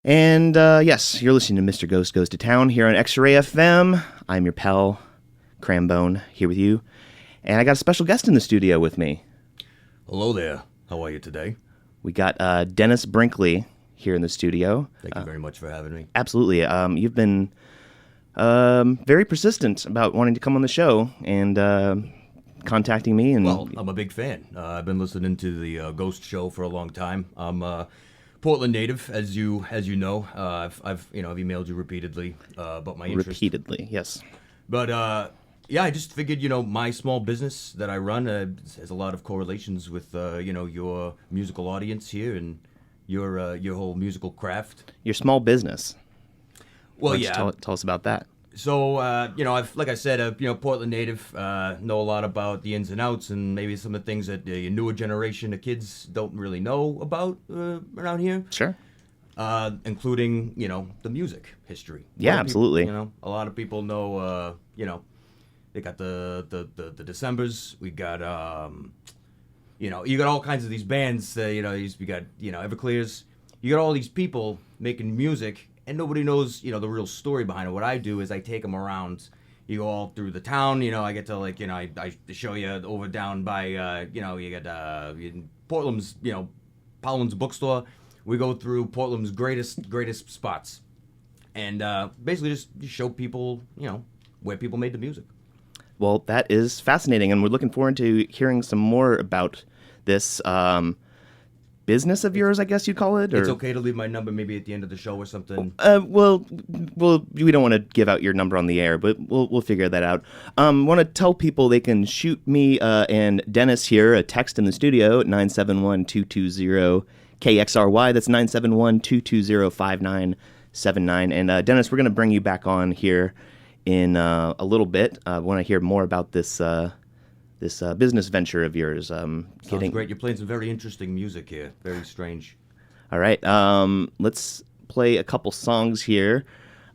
And yes, you're listening to Mr. Ghost Goes to Town here on XRAY FM. I'm your pal, Crambone, here with you. And I got a special guest in the studio with me. Hello there. How are you today? We got Dennis Brinkley here in the studio. Thank you very much for having me. Absolutely. You've been very persistent about wanting to come on the show and contacting me. And Well, I'm a big fan. I've been listening to the Ghost Show for a long time. I'm Portland native, as you know. I've emailed you repeatedly about my interest. Repeatedly, yes. But yeah, I just figured my small business that I run has a lot of correlations with your musical audience here and your whole musical craft. Your small business. Well, Why don't yeah. you tell us about that. So, I've, like I said, Portland native, know a lot about the ins and outs and maybe some of the things that your newer generation of kids don't really know about around here. Sure. Including, the music history. Yeah, absolutely. A lot of people know, they got the Decembers. We got, you got all kinds of these bands, you got, Everclears. You got all these people making music. And nobody knows, the real story behind it. What I do is I take them around. You go all through the town. I get to I show you over down by, you got Portland's, Powell's bookstore. We go through Portland's greatest spots, and basically just show people, where people made the music. Well, that is fascinating, and we're looking forward to hearing some more about this business of yours, I guess you'd call it? Or? It's okay to leave my number maybe at the end of the show or something. Well, we don't want to give out your number on the air, but we'll figure that out. Want to tell people they can shoot me and Dennis here a text in the studio at 971-220-KXRY. That's 971-220-5979. And Dennis, we're going to bring you back on here in a little bit. I want to hear more about this business venture of yours. Sounds great. You're playing some very interesting music here. Very strange. All right. Let's play a couple songs here,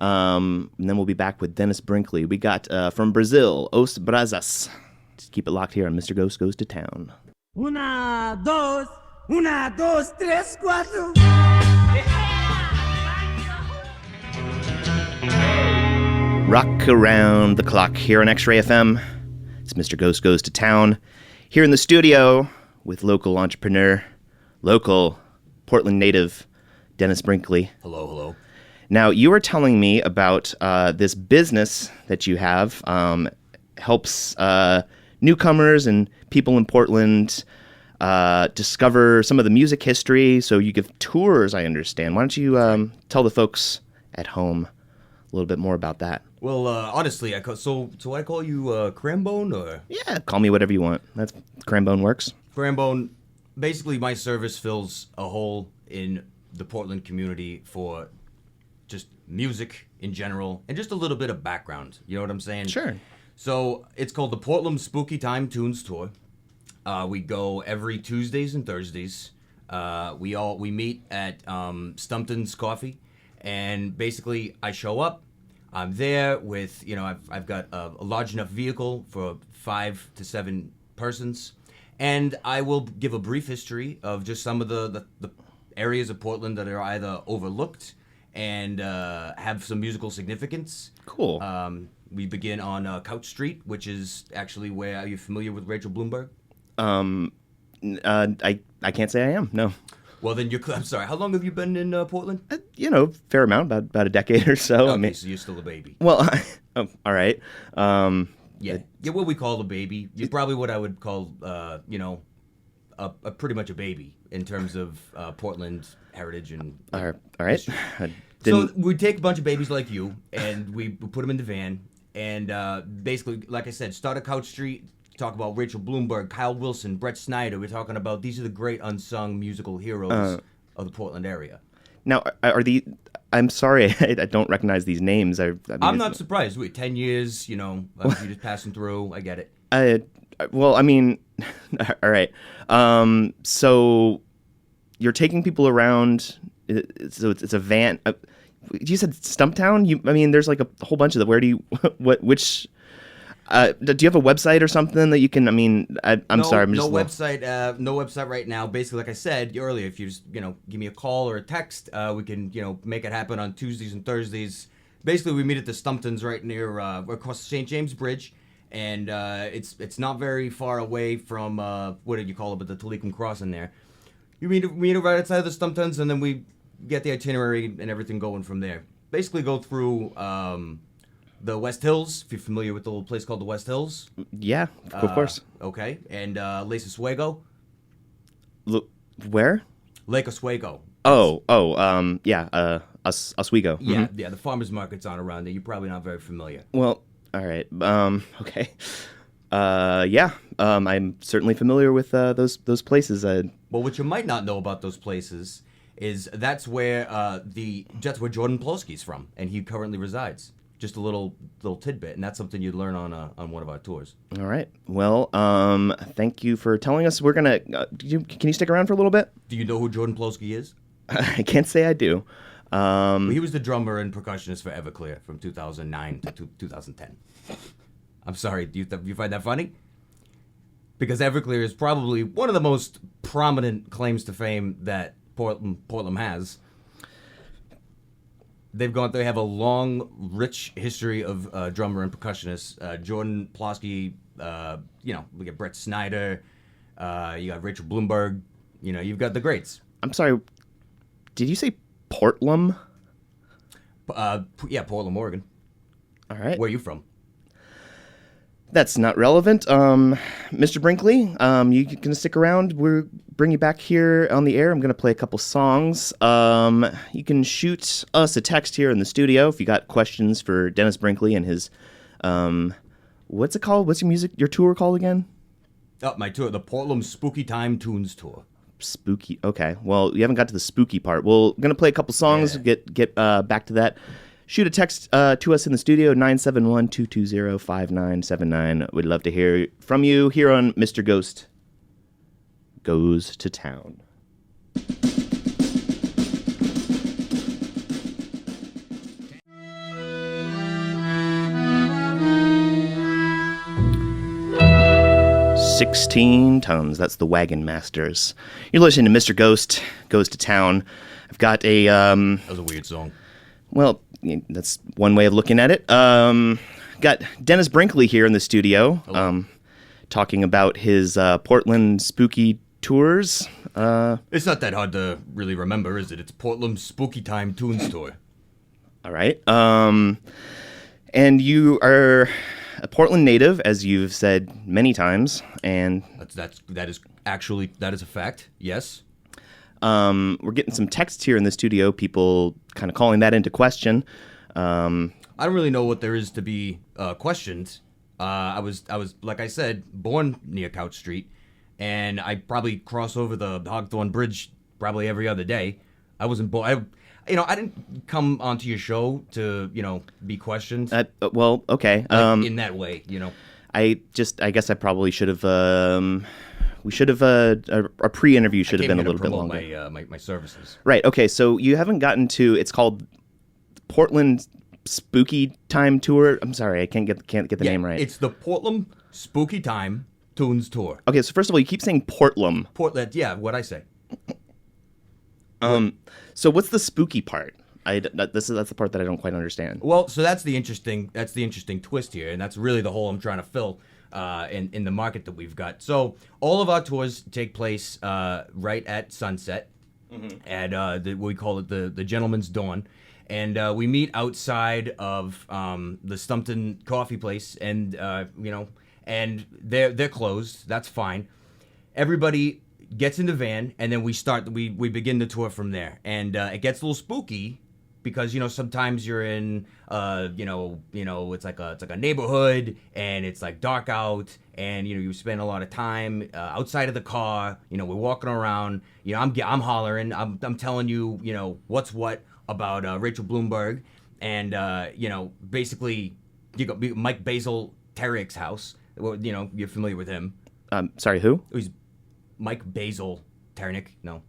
and then we'll be back with Dennis Brinkley. We got from Brazil, Os Brazas. Just keep it locked here on Mr. Ghost Goes to Town. Una, dos, tres, cuatro. Rock around the clock here on X-Ray FM. It's Mr. Ghost Goes to Town, here in the studio with local entrepreneur, local Portland native, Dennis Brinkley. Hello. Now, you were telling me about this business that you have, helps newcomers and people in Portland discover some of the music history, so you give tours, I understand. Why don't you tell the folks at home a little bit more about that? Well, honestly, so I call you Crambone, or? Yeah, call me whatever you want. That's Crambone works. Crambone, basically my service fills a hole in the Portland community for just music in general and just a little bit of background. You know what I'm saying? Sure. So it's called the Portland Spooky Time Tunes Tour. We go every Tuesdays and Thursdays. We meet at Stumpton's Coffee, and basically I show up. I'm there with, I've got a large enough vehicle for 5 to 7 persons, and I will give a brief history of just some of the areas of Portland that are either overlooked and have some musical significance. Cool. We begin on Couch Street, which is actually where, are you familiar with Rachel Bloomberg? I can't say I am, no. Well, then I'm sorry. How long have you been in Portland? Fair amount, about a decade or so. Okay, so you're still a baby. Well, all right. Yeah, you're what we call a baby. You're probably what I would call, pretty much a baby in terms of Portland heritage and. All right. So we take a bunch of babies like you, and we put them in the van, and basically, like I said, start at Couch Street. Talk about Rachel Bloomberg, Kyle Wilson, Brett Snyder. We're talking about these are the great unsung musical heroes of the Portland area. Now, I'm sorry, I don't recognize these names. I'm not surprised. 10 years, you're just passing through. I get it. Well, I mean, all right. So you're taking people around. So it's a van. You said Stumptown. There's like a whole bunch of them. Where do you? Which? Do you have a website or something that you can? I mean, I'm sorry, I'm just no website. No website right now. Basically, like I said earlier, if you just give me a call or a text, we can make it happen on Tuesdays and Thursdays. Basically, we meet at the Stumptons right near across the St. James Bridge, and it's not very far away from what did you call it, but the Talikum Crossing there. You meet right outside of the Stumptons, and then we get the itinerary and everything going from there. Basically, go through the West Hills, if you're familiar with the little place called the West Hills. Yeah, of course. Okay, and Lake Oswego. Where? Lake Oswego. Yeah, Oswego. Yeah, yeah, the farmers market's on around there. You're probably not very familiar. Well, all right. Okay. Yeah. I'm certainly familiar with those places. Well, what you might not know about those places is that's where Jordan Plosky's from, and he currently resides. Just a little tidbit, and that's something you'd learn on one of our tours. All right. Well, thank you for telling us. We're gonna. Can you stick around for a little bit? Do you know who Jordan Plosky is? I can't say I do. He was the drummer and percussionist for Everclear from 2009 to 2010. I'm sorry. Do you find that funny? Because Everclear is probably one of the most prominent claims to fame that Portland has. They have a long, rich history of drummer and percussionist. Jordan Plosky, we got Brett Snyder, you got Rachel Bloomberg, you've got the greats. I'm sorry, did you say Portland? Yeah, Portland, Oregon. All right. Where are you from? That's not relevant. Mr. Brinkley, you can stick around. We'll bring you back here on the air. I'm going to play a couple songs. You can shoot us a text here in the studio if you got questions for Dennis Brinkley and his, what's it called? What's your tour called again? Oh, my tour, the Portland Spooky Time Tunes Tour. Spooky. Okay. Well, you haven't got to the spooky part. We're going to play a couple songs, get back to that. Shoot a text to us in the studio, 971-220-5979. We'd love to hear from you here on Mr. Ghost Goes to Town. "16 Tons." That's the Wagon Masters. You're listening to Mr. Ghost Goes to Town. I've got a That was a weird song. Well, that's one way of looking at it. Got Dennis Brinkley here in the studio, talking about his Portland spooky tours. It's not that hard to really remember, is it? It's Portland Spooky Time Tunes Tour. All right. And you are a Portland native, as you've said many times, and that is a fact. Yes. We're getting some texts here in the studio, people kind of calling that into question. I don't really know what there is to be questioned. I was, like I said, born near Couch Street, and I probably cross over the Hogthorn Bridge probably every other day. I wasn't born. I didn't come onto your show to, be questioned. Well, okay. In that way, I guess I probably should have. We should have a pre-interview should have been a little bit longer. My services. Right. Okay. So you haven't gotten to. It's called Portland Spooky Time Tour. I'm sorry, I can't get the name right. It's the Portland Spooky Time Tunes Tour. Okay. So first of all, you keep saying Portland. Portland. Yeah. What'd I say? So what's the spooky part? That's the part that I don't quite understand. Well, so that's the interesting twist here, and that's really the hole I'm trying to fill in the market that we've got. So all of our tours take place right at sunset, at what we call it the Gentleman's Dawn, and we meet outside of the Stumpton Coffee Place, and and they're closed. That's fine. Everybody gets in the van, and then we begin the tour from there, and it gets a little spooky because sometimes you're in it's like a neighborhood, and it's like dark out, and you spend a lot of time outside of the car. We're walking around. I'm hollering. I'm telling you what's what about Rachel Bloomberg, and basically you got Mike Basil Terrick's house. You're familiar with him. Sorry, who? He's Mike Basil Ternick. No.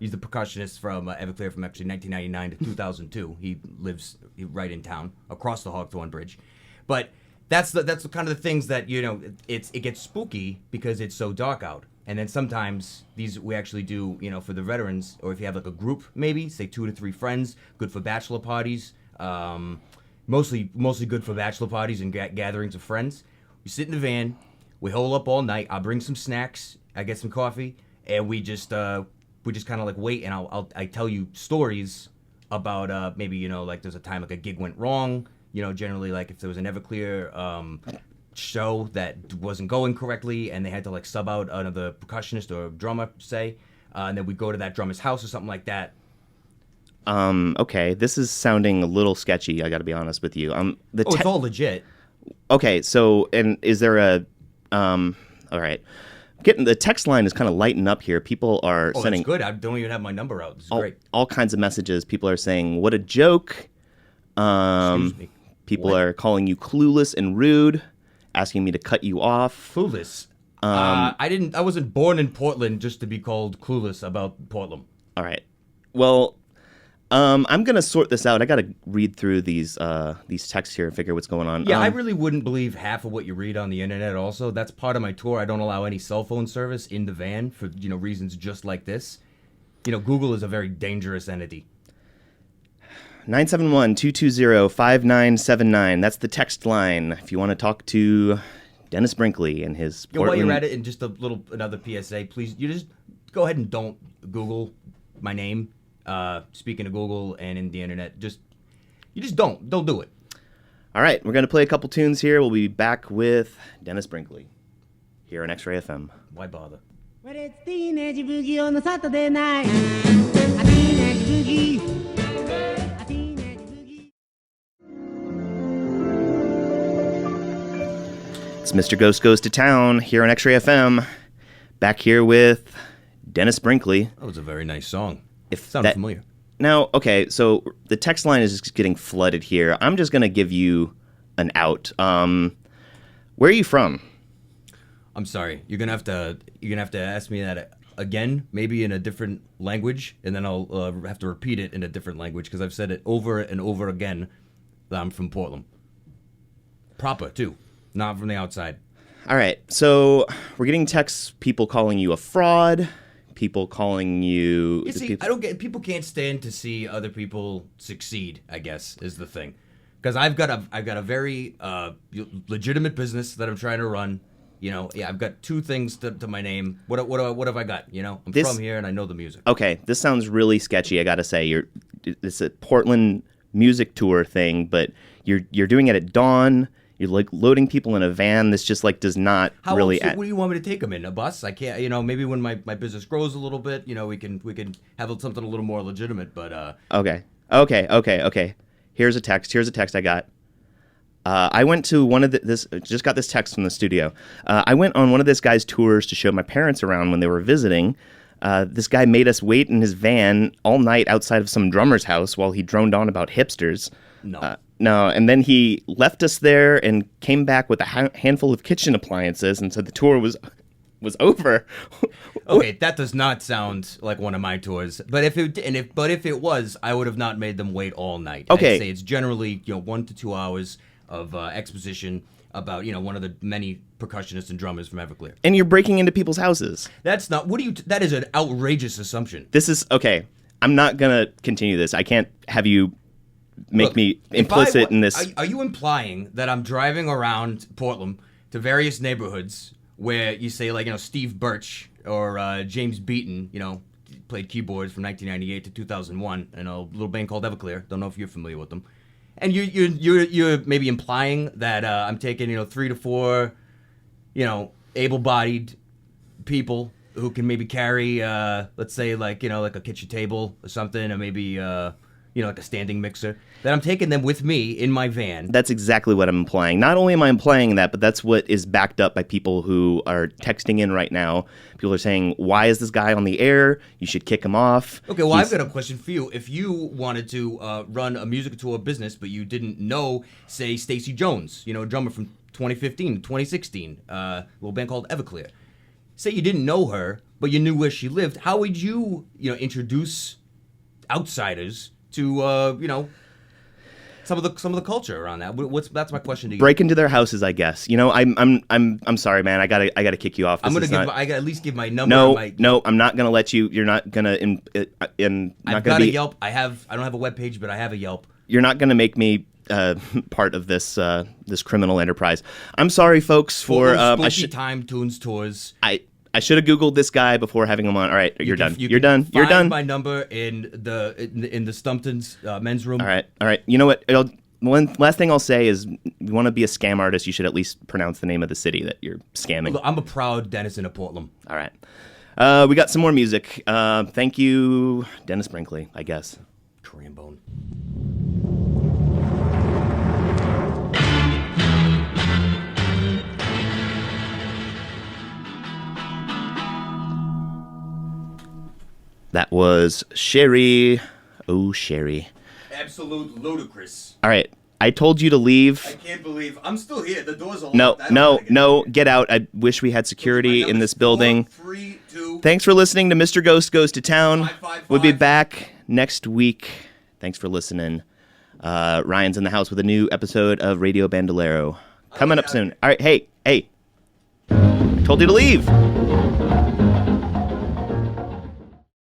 He's the percussionist from Everclear from actually 1999 to 2002. He lives right in town, across the Hogthorn Bridge. But that's the kind of the things that it gets spooky because it's so dark out. And then sometimes we actually do for the veterans, or if you have like a group, maybe say 2 to 3 friends, good for bachelor parties. Mostly good for bachelor parties and gatherings of friends. We sit in the van, we hole up all night. I'll bring some snacks, I get some coffee, and we just kind of like wait, and I tell you stories about maybe like there's a time like a gig went wrong. Generally like if there was an Everclear show that wasn't going correctly and they had to like sub out another percussionist or drummer, say, and then we'd go to that drummer's house or something like that. Okay, this is sounding a little sketchy, I gotta be honest with you. It's all legit. Okay, so, and is there all right. The text line is kind of lighting up here. People are sending... That's good. I don't even have my number out. This is great. All kinds of messages. People are saying, what a joke. Excuse me. People are calling you clueless and rude, asking me to cut you off. Clueless? I wasn't born in Portland just to be called clueless about Portland. All right. Well, I'm going to sort this out. I got to read through these texts here and figure what's going on. Yeah, I really wouldn't believe half of what you read on the internet also. That's part of my tour. I don't allow any cell phone service in the van for, reasons just like this. Google is a very dangerous entity. 971-220-5979. That's the text line if you want to talk to Dennis Brinkley and his Portland... While you're at it, and just another PSA, please, you just go ahead and don't Google my name. Speaking of Google and in the internet, you just don't do it. All right, we're going to play a couple tunes here. We'll be back with Dennis Brinkley here on XRAY FM. Why bother? Well, it's teenage boogie on a Saturday night. A teenage boogie. A teenage boogie. It's Mr. Ghost Goes to Town here on XRAY FM. Back here with Dennis Brinkley. That was a very nice song. Sounded familiar. Now, okay, so the text line is just getting flooded here. I'm just going to give you an out. Where are you from? I'm sorry. You're gonna have to ask me that again, maybe in a different language, and then I'll have to repeat it in a different language because I've said it over and over again that I'm from Portland. Proper too, not from the outside. All right, so we're getting texts, people calling you a fraud. People calling you... You see, I don't get... People can't stand to see other people succeed, I guess, is the thing. Because I've got a very legitimate business that I'm trying to run. I've got 2 things to my name. What have I got? I'm from here and I know the music. Okay, this sounds really sketchy, I gotta say. It's a Portland music tour thing, but you're doing it at dawn. You're like loading people in a van. This just like does not really. What do you want me to take them in? A bus? I can't. Maybe when my business grows a little bit, we can have something a little more legitimate. But Okay. Here's a text I got. I went to one of just got this text from the studio. I went on one of this guy's tours to show my parents around when they were visiting. This guy made us wait in his van all night outside of some drummer's house while he droned on about hipsters. No, and then he left us there and came back with a handful of kitchen appliances and said the tour was over. Okay, that does not sound like one of my tours. But if it was, I would have not made them wait all night. Okay. I'd say it's generally 1 to 2 hours of exposition about one of the many percussionists and drummers from Everclear. And you're breaking into people's houses. That's not. That is an outrageous assumption. This is okay. I'm not gonna continue this. I can't have you make me implicit in this. Are you implying that I'm driving around Portland to various neighborhoods where you say Steve Birch or James Beaton, played keyboards from 1998 to 2001 in a little band called Everclear. Don't know if you're familiar with them. And you're maybe implying that I'm taking 3 to 4, able-bodied people who can maybe carry let's say like a kitchen table or something, or maybe like a standing mixer, that I'm taking them with me in my van. That's exactly what I'm implying. Not only am I implying that, but that's what is backed up by people who are texting in right now. People are saying, why is this guy on the air? You should kick him off. Okay, well, I've got a question for you. If you wanted to run a music tour business, but you didn't know, say, Stacey Jones, a drummer from 2015, 2016, little band called Everclear. Say you didn't know her, but you knew where she lived. How would you, introduce outsiders to, some of the culture around that. That's my question to you. Break into their houses, I guess. You know, I'm sorry, man. I gotta kick you off. I gotta at least give my number. No, I'm not gonna let you. You're not gonna. I've got a Yelp. I don't have a webpage, but I have a Yelp. You're not gonna make me part of this this criminal enterprise. I'm sorry, folks. For Time Tunes Tours. I should have Googled this guy before having him on. All right, you're done. You're done. My number in the Stumpton's men's room. All right. You know what? One last thing I'll say is, you want to be a scam artist, you should at least pronounce the name of the city that you're scamming. Look, I'm a proud Dennison of Portland. All right. We got some more music. Thank you, Dennis Brinkley, I guess. Korean bone. That was Sherry. Oh, Sherry. Absolute ludicrous. All right. I told you to leave. I can't believe I'm still here. The door's open. No. Get out. I wish we had security in this building. 4, 3, 2. Thanks for listening to Mr. Ghost Goes to Town. 555. We'll be back next week. Thanks for listening. Ryan's in the house with a new episode of Radio Bandolero coming up soon. All right. Hey. I told you to leave.